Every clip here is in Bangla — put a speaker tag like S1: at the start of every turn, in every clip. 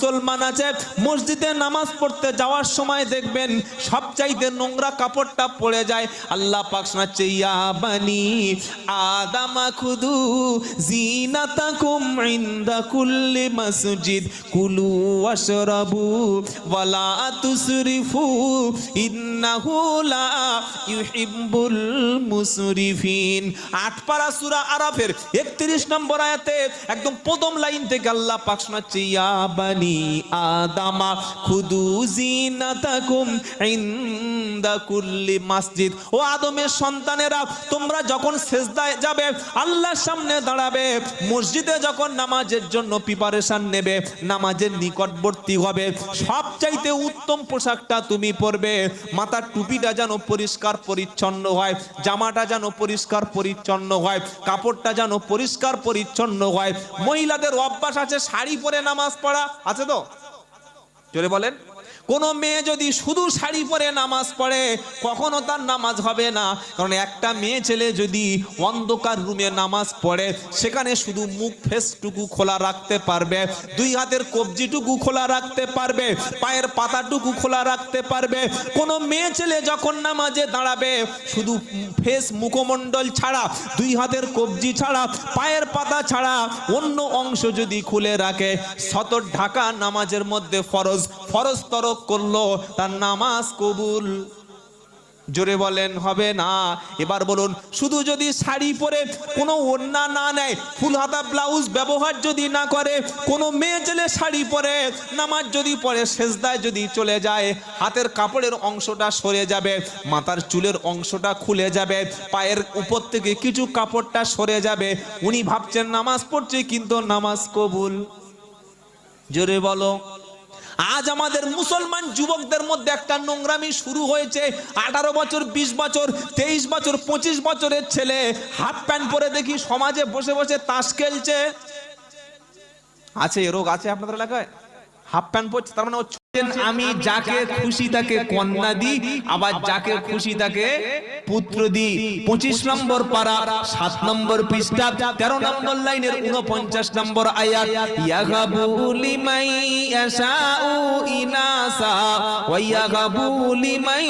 S1: মুসলমান আছে মসজিদে নামাজ পড়তে যাওয়ার সময় দেখবেন সবচাইতে নোংরা কাপড়টা পড়ে যায়। আল্লাহ পাক শোনাচ্ছে ইয়া বানি আদামা খুদু জিনাতাকুম ইনদা কুল্লি মাসজিদ কুলু ওয়াশরাবু ওয়ালা তুসরিফু ইন্নাহু লা ইউহিব্বুল মুসরিফিন। 8 পারা সূরা আরাফের 31 নম্বর আয়াতে একদম প্রথম লাইন থেকে আল্লাহ পাক শোনাচ্ছে ইয়া বানি আদামা খুদু জিনাতাকুম ইনদা কুল্লি মাসজিদ। ও আদমের সন্তানেরা, তোমরা যখন সিজদায় যাবে, আল্লাহর সামনে দাঁড়াবে, মসজিদে যখন নামাজের জন্য প্রিপারেশন নেবে, নামাজের নিকটবর্তী হবে, সবচাইতে উত্তম পোশাকটা তুমি পরবে। মাথার টুপিটা যেন পরিষ্কার পরিচ্ছন্ন হয়, জামাটা যেন পরিষ্কার পরিচ্ছন্ন হয়, কাপড়টা যেন পরিষ্কার পরিচ্ছন্ন হয়। মহিলাদের অভ্যাস আছে শাড়ি পরে নামাজ পড়া, আছে তো? জোরে বলেন। কোন মেয়ে যদি শুধু শাড়ি পরে নামাজ পড়ে কখনো তার নামাজ হবে না। কারণ একটা মেয়ে ছেলে যদি অন্ধকার রুমে নামাজ পড়ে, সেখানে শুধু মুখ ফেসটুকু খোলা রাখতে পারবে, 2 হাতের কবজিটুকু খোলা রাখতে পারবে, পায়ের পাতাটুকু খোলা রাখতে পারবে। কোন মেয়ে ছেলে যখন নামাজে দাঁড়াবে শুধু ফেস মুখমণ্ডল ছাড়া, 2 হাতের কবজি ছাড়া, পায়ের পাতা ছাড়া অন্য অংশ যদি খুলে রাখে, সতর ঢাকা নামাজের মধ্যে ফরজ তরক করলো, তার নামাজ কবুল। জোরে বলেন হবে না। এবার বলুন, শুধু যদি শাড়ি পরে কোনো ওড়না না নেয়, ফুল হাতা ব্লাউজ ব্যবহার যদি না করে, কোনো মেয়ে ছেলে শাড়ি পরে নামাজ যদি পড়ে, সেজদায় যদি চলে যায়, হাতের কাপড়ের অংশটা সরে যাবে, মাথার চুলের অংশটা খুলে যাবে, পায়ের উপর থেকে কিছু কাপড়টা সরে যাবে, উনি ভাবছেন নামাজ পড়ছে কিন্তু নামাজ কবুল। জোরে বলো। আজ আমাদের মুসলমান যুবকদের মধ্যে একটা নোংরামি শুরু হয়েছে। 18 বছর, 20 বছর, 23 বছর, 25 বছরের ছেলে হাফ প্যান্ট পরে দেখি সমাজে বসে বসে তাস খেলছে। আছে এ রোগ আছে আপনাদের এলাকায়? হাফ প্যান্ট পরছে, তার মানে আমি যাকে খুশি তাকে কন্যা দিই, আবার যাকে খুশি তাকে পুত্র দিই। 25 নম্বর পারা 7 নম্বর পৃষ্ঠা 13 নম্বর লাইনের 49 নম্বর আয়াত, ইয়াগাবু লিমাই ইয়াশাউ ইনাসা ওয়া ইয়াগাবু লিমাই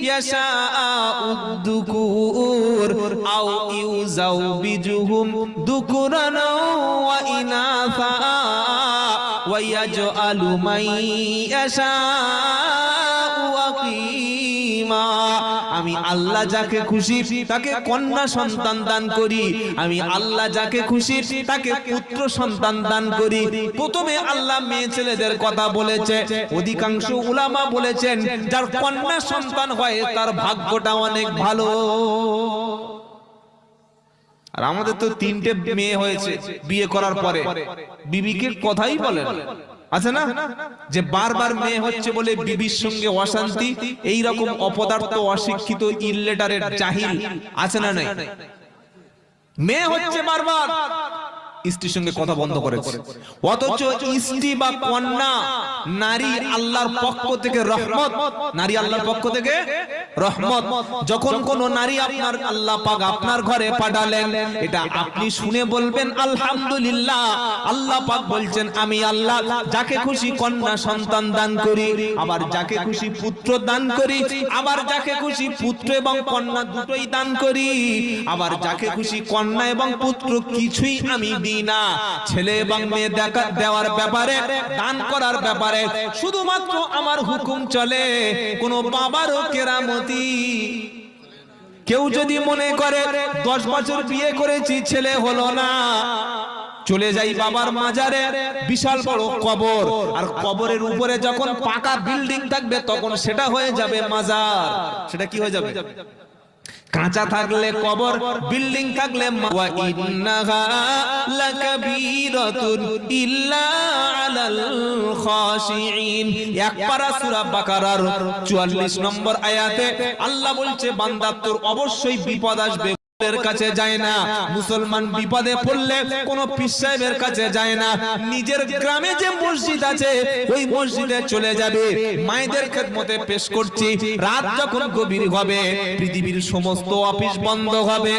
S1: ইয়াশাউ দুকুর আও ইউজাউবিজুহুম দুকুরানা ওয়া ইনাসা ওয়া ইয়াজআলু মাই ইয়াশাউ আকিমা। আমি আল্লাহ যাকে খুশি তাকে কন্যা সন্তান দান করি, আমি আল্লাহ যাকে খুশি তাকে পুত্র সন্তান দান করি। প্রথমে আল্লাহ মেয়ে ছেলেদের কথা বলেছে, অধিকাংশ উলামা বলেছেন যার কন্যা সন্তান হয় তার ভাগ্যটা অনেক ভালো। আর আমাদের তো 3টে মেয়ে হয়েছে বিয়ে করার পরে, বিবিকে কথাই বলেন আছে না, যে বারবার মেয়ে হচ্ছে বলে বিবির সঙ্গে অশান্তি, এই রকম অপদার্থ অশিক্ষিত ইললিটারেট জাহিল আছে না নাই? মেয়ে হচ্ছে বারবার, স্ত্রীর সঙ্গে কথা বন্ধ করেছে। অথচ স্ত্রী বা কন্যা নারী আল্লাহর পক্ষ থেকে রহমত, নারী আল্লাহর পক্ষ থেকে রহমত। যখন কোন নারী আপনার আল্লাহ পাক আপনার ঘরে পাঠালেন, এটা আপনি শুনে বলবেন আলহামদুলিল্লাহ। আল্লাহ পাক বলছেন আমি আল্লাহ যাকে খুশি কন্যা সন্তান দান করি, আবার যাকে খুশি পুত্র দান করি, আবার যাকে খুশি পুত্র এবং কন্যা দুটোই দান করি, আবার যাকে খুশি কন্যা এবং পুত্র কিছুই আমি না। ছেলে এবং মেয়ে দেওয়ার ব্যাপারে, দান করার ব্যাপারে শুধুমাত্র আমার হুকুম চলে। কোন বাবারও কেরামতি। কেউ যদি মনে করে 10 বছর বিয়ে করেছি ছেলে হলো না, চলে যাই বাবার মাজারে, বিশাল বড় কবর, আর কবরের উপরে যখন পাকা বিল্ডিং থাকবে তখন সেটা হয়ে যাবে মাজার। সেটা কি হয়ে যাবে? কাঁচা থাকলে কবর, বিল্ডিং থাকলে ওয়া ইন্নাহা লাকাবীরাতুন ইল্লা আলাল খাশিঈন। এক পারা সূরা বাকারার 44 নম্বর আয়াতে আল্লাহ বলছে বান্দা তোর অবশ্যই বিপদ আসবে। কবরের কাছে যায় না, মুসলমান বিপদে পড়লে কোনো পীর সাহেবের কাছে যায় না, নিজের গ্রামে যে মসজিদ আছে ওই মসজিদে চলে যাবে। মায়েদের খেদমতে পেশ করছি, রাত যখন গভীর হবে পৃথিবীর সমস্ত অফিস বন্ধ হবে,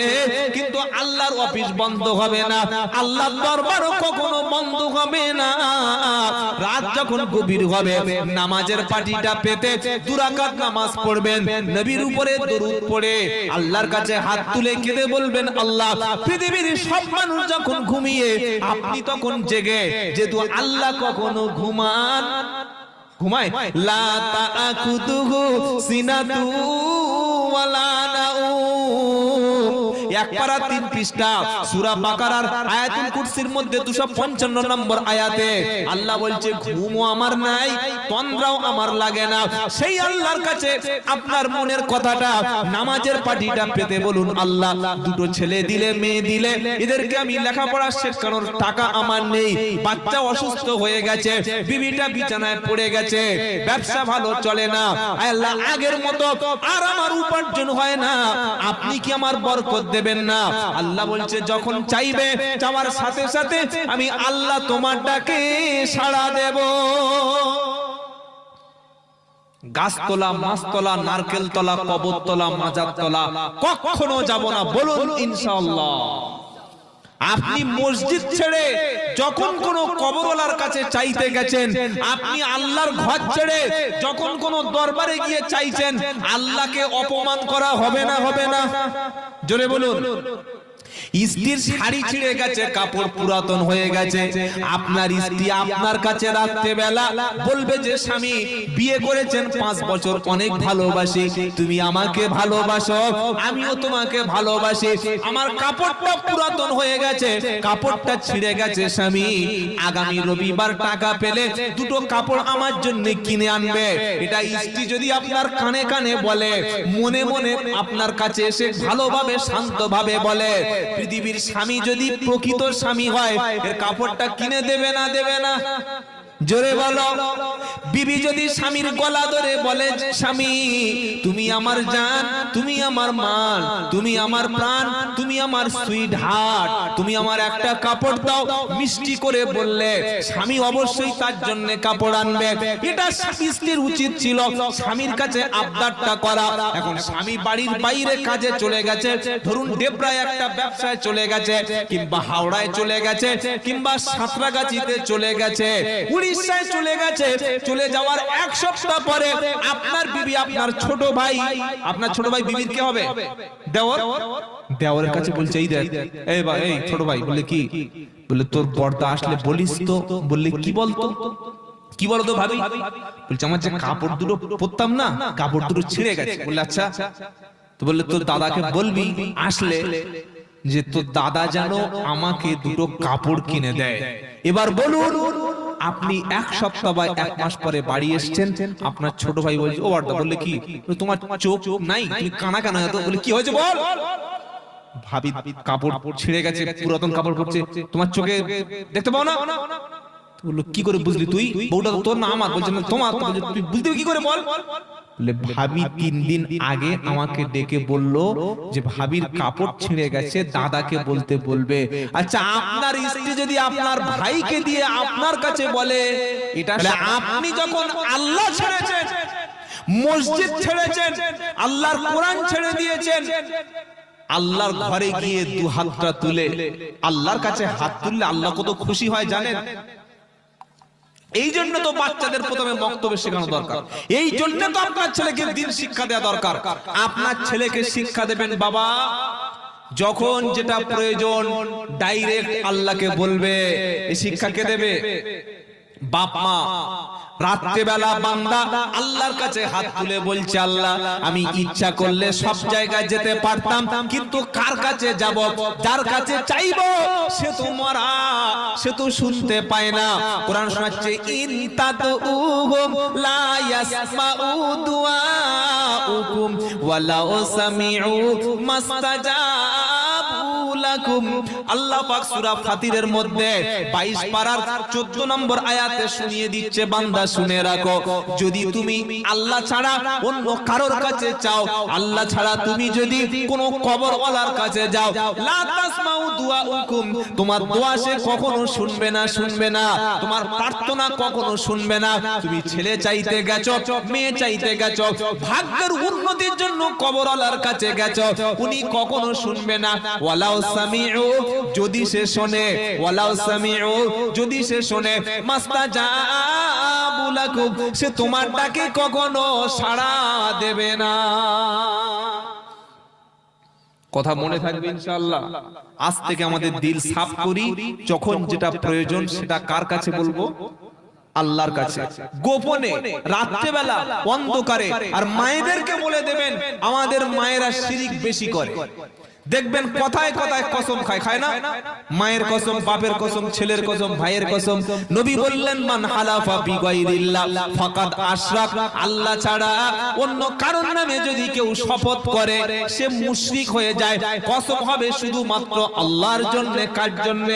S1: কিন্তু আল্লাহর অফিস বন্ধ হবে না, আল্লাহর দরবারও কখনো বন্ধ হবে না। রাত যখন গভীর হবে নামাজের পাটিটা পেতে 2 রাকাত নামাজ পড়বেন, নবীর উপরে দরুদ পড়ে আল্লাহর কাছে হাত তুলে কেঁদে বলবেন, আল্লাহ পৃথিবীর সব মানুষ যখন ঘুমিয়ে আপনি তখন জেগে, যেহেতু আল্লাহ কখনো ঘুমায় লা তাআকুদুহু সিনাতু ওয়ালা নাউম। 1 পারা 3 পৃষ্ঠা সূরা বাকারার আয়াতুল কুরসির মধ্যে 255 নম্বর আয়াতে আল্লাহ বলছে, ঘুমও আমার নাই, তন্দ্রাও আমার লাগে না। সেই আল্লাহর কাছে আপনার মনের কথাটা নামাজের পাটিটা পেতে বলুন, আল্লাহ 2টো ছেলে দিলে, মেয়ে দিলে, এদেরকে আমি লেখাপড়া শেখানোর টাকা আমার নেই, বাচ্চা অসুস্থ হয়ে গেছে, বিবিটা বিছানায় পড়ে গেছে, ব্যবসা ভালো চলে না, আল্লাহ আগের মতো আর আমার উপার্জন হয় না, আপনি কি আমার বরকত দেবেন না? আল্লাহ বলছে, যখন চাইবে চাওয়ার সাথে সাথে আমি আল্লাহ তোমার ডাকে সাড়া দেব। গাছতলা, মাছতলা, নারকেল তলা, কবর তলা, মাজার তলা কখনো যাব না, বলুন ইনশাআল্লাহ। আপনি মসজিদ ছেড়ে যখন কোন কবরওয়ালার কাছে চাইতে গেছেন, আপনি আল্লাহর ঘর ছেড়ে যখন কোন দরবারে গিয়ে চাইছেন, আল্লাহকে অপমান করা হবে না? হবে না? জোরে বলুন। স্ত্রীর শাড়ি ছিঁড়ে গেছে, কাপড় পুরাতন হয়ে গেছে, আপনার স্ত্রী আপনার কাছে রাত্রে বেলা বলবে যে, স্বামী বিয়ে করেছেন 5 বছর, অনেক ভালোবাসি, তুমি আমাকে ভালোবাসো, আমিও তোমাকে ভালোবাসি, আমার কাপড়টা পুরাতন হয়ে গেছে, কাপড়টা ছিঁড়ে গেছে, স্বামী আগামী রবিবার টাকা পেলে 2টো কাপড় আমার জন্য কিনে আনবে। এটা স্ত্রী যদি আপনার কানে কানে বলে, মনে মনে আপনার কাছে এসে ভালোভাবে শান্তভাবে বলে, পৃথিবীর স্বামী যদি প্রকৃত স্বামী হয় এর কাপড়টা কিনে দেবে না? দেবে না? জোরে বলো। বিবি যদি স্বামীর গলা ধরে বলে, স্বামী তুমি আমার জান, তুমি আমার মান, তুমি আমার প্রাণ, তুমি আমার সুইট হার্ট, তুমি আমার একটা কাপড় দাও, মিষ্টি করে বললে স্বামী অবশ্যই তার জন্য কাপড় আনবে। এটা স্ত্রীর উচিত ছিল স্বামীর কাছে আবদারটা করা। এখন স্বামী বাড়ির বাইরে কাজে চলে গেছে, ধরুন ডেবরায় একটা ব্যবসায় চলে গেছে, কিংবা হাওড়ায় চলে গেছে, কিংবা সাঁতরাগাছিতে চলে গেছে, উড়িষ্যায় চলে গেছে, চলে যাওয়ার 1 সপ্তাহ পরে আপনার বিবি, আপনার ছোট ভাই, আপনার ছোট ভাই বিবির কে হবে? দেওর। দেওরের কাছে বলছে, এই দেখ, এই ভাই, এই ছোট ভাই, বলে কি? বলে তোর বর্দা আসলে বলিস তো। বললে কি বলতো? কি বলতো ভাবি? বলছে, আমার যে কাপড় দুটো পরতাম না, কাপড় দুটো ছিঁড়ে গেছে। বললে আচ্ছা। তো বললে তোর দাদাকে বলবি আসলে যে তোর দাদা যেন আমাকে 2টো কাপড় কিনে দেয়। এবার বলুন, আপনি 1 সপ্তাহ বা 1 মাস পরে বাড়ি এসেছেন, আপনার ছোট ভাই বলছে, ও বড়দা, বললে কি? তোমার চোখ নাই, তুমি কানা কানা। বলে কি হয়েছে বল? ভাবি কাপড় ছিঁড়ে গেছে, পুরাতন কাপড় পরছে, তোমার চোখে দেখতে পাও না? বললো, কি করে বুঝলি তুই? বউটা তোর না আমার? বলছে, না তোমার। তুই বুঝতে কি করে বল? ভাবি 3 দিন আগে আমাকে ডেকে বলল যে ভাবির কাপড় ছিঁড়ে গেছে, দাদাকে বলতে বলবে। আচ্ছা, আপনার স্ত্রী যদি আপনার ভাইকে দিয়ে আপনার কাছে বলে, এটা আপনি যখন আল্লাহ ছেড়েছেন, মসজিদ ছেড়েছেন, আল্লাহর কোরআন ছেড়ে দিয়েছেন, আল্লাহর ঘরে গিয়ে 2 হাতটা তুলে আল্লাহর কাছে হাত তুললে আল্লাহ কত খুশি হয় জানেন? এই জন্য তো বাচ্চাদের প্রথমে বক্তব্য শেখানো দরকার, এই জন্য তো আপনার ছেলেকে দিন শিক্ষা দেওয়া দরকার। আপনার ছেলেকে শিক্ষা দেবেন, বাবা যখন যেটা প্রয়োজন ডাইরেক্ট আল্লাহকে বলবে। এই শিক্ষা কে দেবে? বাপ মা। রাত্রেবেলা বান্দা আল্লাহর কাছে হাত তুলে বলছে, আল্লাহ আমি ইচ্ছা করলে সব জায়গায় যেতে পারতাম, কিন্তু কার কাছে যাব? যার কাছে চাইবো সে তো মরা, সে তো শুনতে পায় না। কোরআন শোনাচ্ছে, ইন তাদউহুম লা ইয়াসমাউ দুআউকুম ওয়ালাউ সামিউ মাস্তাজাবু লাকুম। আল্লাহ পাক সূরা ফাতিরের মধ্যে 22 পারার 14 নম্বর আয়াতে শুনিয়ে দিচ্ছে, বান্দা শুনে রাখো, যদি তুমি আল্লাহ ছাড়া অন্য কারোর কাছে চাও, আল্লাহ ছাড়া তুমি যদি কোনো কবরওয়ালার কাছে যাও, লা তাসমাউ দুআউকুম, তোমার দোয়া সে কখনো শুনবে না, শুনবে না, তোমার প্রার্থনা কখনো শুনবে না। তুমি ছেলে চাইতে গেছো, মেয়ে চাইতে গেছো, ভাগ্যের উন্নতির জন্য কবরওয়ালার কাছে গেছো, উনি কখনো শুনবে না। ওয়ালাউ সামিউ, যদি সে শোনে, ওয়ালাউ সামিউ, যদি সে শোনে, মাস্তাজাবু লাকুম, সে তোমার ডাকে কখনো সাড়া দেবে না। কথা মনে থাকবে ইনশাআল্লাহ। আজ থেকে আমাদের দিল সাফ করি, যখন যেটা প্রয়োজন সেটা কার কাছে বলবো? আল্লাহর কাছে, গোপনে, রাত্রেবেলা, অন্ধকারে। আর মায়েদেরকে বলে দেবেন, আমাদের মায়েরা শিরিক বেশি করে। দেখবেন কথায় কথায় কসম খায়, খায় না? মায়ের কসম, বাপের কসম, ছেলের কসম, ভাইয়ের কসম। নবী বললেন, মান হালাফা বিগাইরিল্লাহ ফাকাদ আশরাক, আল্লাহ ছাড়া অন্য কারোর নামে যদি কেউ শপথ করে সে মুশরিক হয়ে যায়। কসম হবে শুধুমাত্র আল্লাহর জন্য। কার জন্য?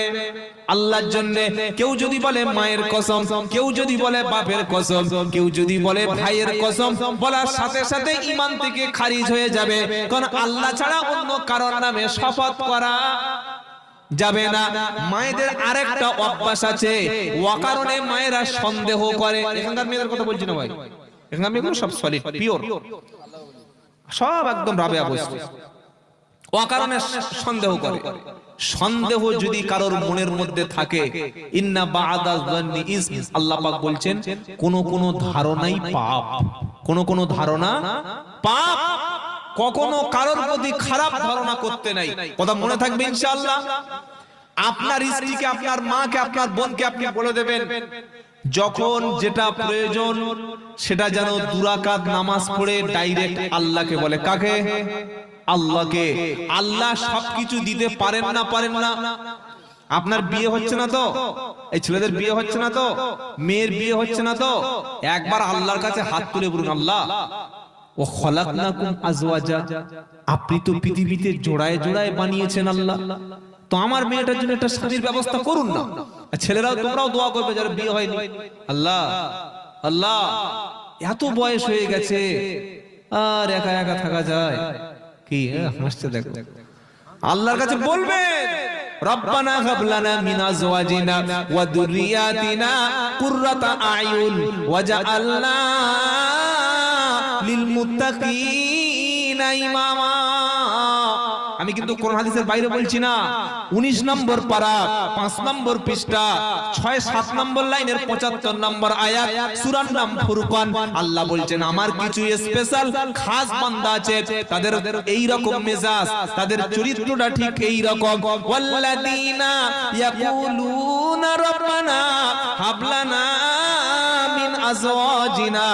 S1: আল্লাহর জন্য। কেউ যদি বলে মায়ের কসম, কেউ যদি বলে বাপের কসম, কেউ যদি বলে ভাইয়ের কসম, বলার সাথে সাথে ঈমান থেকে খারিজ হয়ে যাবে। কারণ আল্লাহ ছাড়া অন্য কারোর নামে শপথ করা যাবে না। মায়েদের আরেকটা অভ্যাস আছে, অকারণে মায়েরা সন্দেহ করে। এখানকার মেয়েদের কথা বলছি না ভাই, এখানকার মেয়েগুলো সব সলিড, পিওর, সব একদম রাবেয়া বসে। অকারণে সন্দেহ করে। সন্দেহ যদি কারোর মনের মধ্যে থাকে, ইন্না বা'দা যান্নি ইসম, আল্লাহ পাক বলছেন কোন কোন ধারণাই পাপ, কোন কোন ধারণা পাপ। কখনো কারোর প্রতি খারাপ ধারণা করতে নাই। কথা মনে থাকবে ইনশাআল্লাহ। আপনার স্ত্রীকে, আপনার মাকে, আপনার বোনকে আপনি বলে দেবেন, যখন যেটা প্রয়োজন সেটা যেন 2 রাকাত নামাজ পড়ে ডাইরেক্ট আল্লাহকে বলে। কাকে? আল্লাহকে। আল্লাহ সবকিছু দিতে পারেন না, পারেন না। আপনার বিয়ে হচ্ছে না তো, এই ছেলেদের বিয়ে হচ্ছে না তো, মেয়ের বিয়ে হচ্ছে না তো, একবার আল্লাহর কাছে হাত তুলে বলুন, আল্লাহ ও খলাকনাকুম আজওয়াজা, আপনি তো পৃথিবীতে জোড়ায় জোড়ায় বানিয়েছেন আল্লাহ, তো আমার মেয়েটার জন্য একটা স্বামীর ব্যবস্থা করুন না। ছেলেরাও তোমরাও দোয়া করবে যারা বিয়ে হয়নি, আল্লাহ আল্লাহ এত বয়স হয়ে গেছে আর একা একা থাকা যায় কি? হাসছে দেখো। আল্লাহর কাছে বলবেন, রব্বানা হাব লানা মিন আজওয়াজিনা ওয়া যুররিয়াতিনা কুররাতা আয়ুন ওয়াজআলনা লিল মুত্তাকিনা ইমামা। আমি কিন্তু কোরআন হাদিসের বাইরে বলছি না। 19 নম্বর পারা 5 নম্বর পৃষ্ঠা 6-7 নম্বর লাইনের 75 নম্বর আয়াত, সূরার নাম ফুরকান। আল্লাহ বলছেন আমার কিছু স্পেশাল খাস বান্দা আছে, তাদের এই রকম মেজাজ, তাদের চরিত্রটা ঠিক এই রকম। ওয়াল্লাযীনা ইয়াকুলুনা রব্বানা হাব লানা মিন আজওয়াজিনা,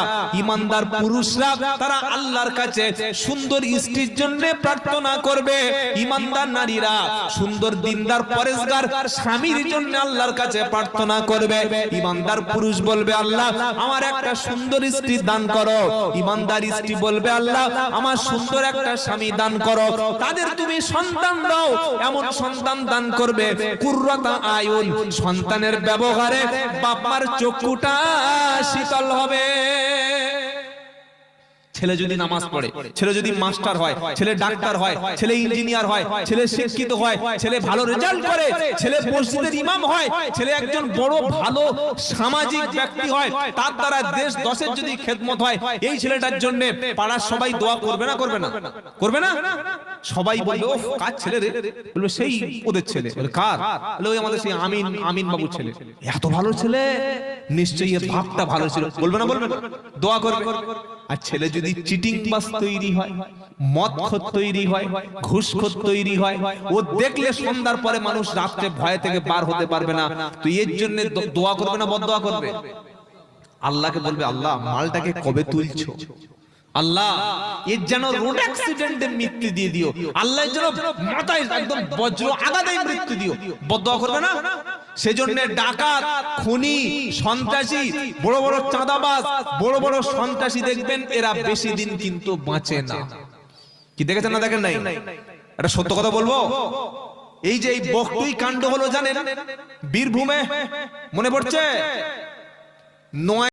S1: ঈমানদার পুরুষরা তারা আল্লাহর কাছে সুন্দর স্ত্রীর জন্য প্রার্থনা করবে। ঈমানদার নারীরা সুন্দর দিনদার পরেশগার স্বামীর জন্য আল্লাহর কাছে প্রার্থনা করবে। ঈমানদার পুরুষ বলবে, আল্লাহ আমার একটা সুন্দর স্ত্রী দান করো। ঈমানদার স্ত্রী বলবে, আল্লাহ আমার সুন্দর একটা স্বামী দান করো। তাদের তুমি সন্তান দাও, এমন সন্তান দান করবে কুররাতা আয়ুন, সন্তানের ব্যবহারে বাবার চক্ষুটা শীতল হবে। ছেলে যদি নামাজ পড়ে, ছেলে যদি মাস্টার হয়, ছেলে ডাক্তার হয়, ছেলে ইঞ্জিনিয়ার হয়, ছেলে শিক্ষিত হয়, ছেলে ভালো রেজাল্ট করে, ছেলে মসজিদের ইমাম হয়, ছেলে একজন বড় ভালো সামাজিক ব্যক্তি হয়, তার দ্বারা দেশ দশের যদি খেদমত হয়, এই ছেলেটার জন্য পাড়ার সবাই দোয়া করবে না? করবে না? করবে না? সবাই বলবে ও কার ছেলে রে? বলবে সেই ওদের ছেলে। বলে কার? বলে ওই আমাদের সেই আমিন, আমিন বাবুর ছেলে। এত ভালো ছেলে, নিশ্চয়ই এর ভাবটা ভালো ছিল। বলবে না? বলবে না? দোয়া করবে। আর ছেলে যদি চিটিং বাস তৈরি হয়, মদখোর তৈরি হয়, ঘুষখোর তৈরি হয়, ও দেখলে সন্ধ্যার পরে মানুষ রাতে ভয় থেকে বার হতে পারবে না, তো এর জন্য দোয়া করবে না বদদোয়া করবে? আল্লাহকে বলবে, আল্লাহ মালটাকে কবে তুলছো? আল্লাহ এর যেন রোড অ্যাক্সিডেন্টে মৃত্যু দিয়ে দিও, আল্লাহ যেন মাথায় একদম বজ্র আঘাতে মৃত্যু দিও। বদদোয়া করবে না? সেজন্য ডাকাত, খুনি, সন্ত্রাসী, বড় বড় চাঁদাবাজ, বড় বড় সন্ত্রাসী দেখবেন এরা বেশি দিন কিন্তু বাঁচে না। কি দেখেছেন না? দেখেন নাই? এটা সত্য কথা বলবো, এই যে এই বকটুই কাণ্ড হলো জানেন বীরভূমে, মনে পড়ছে?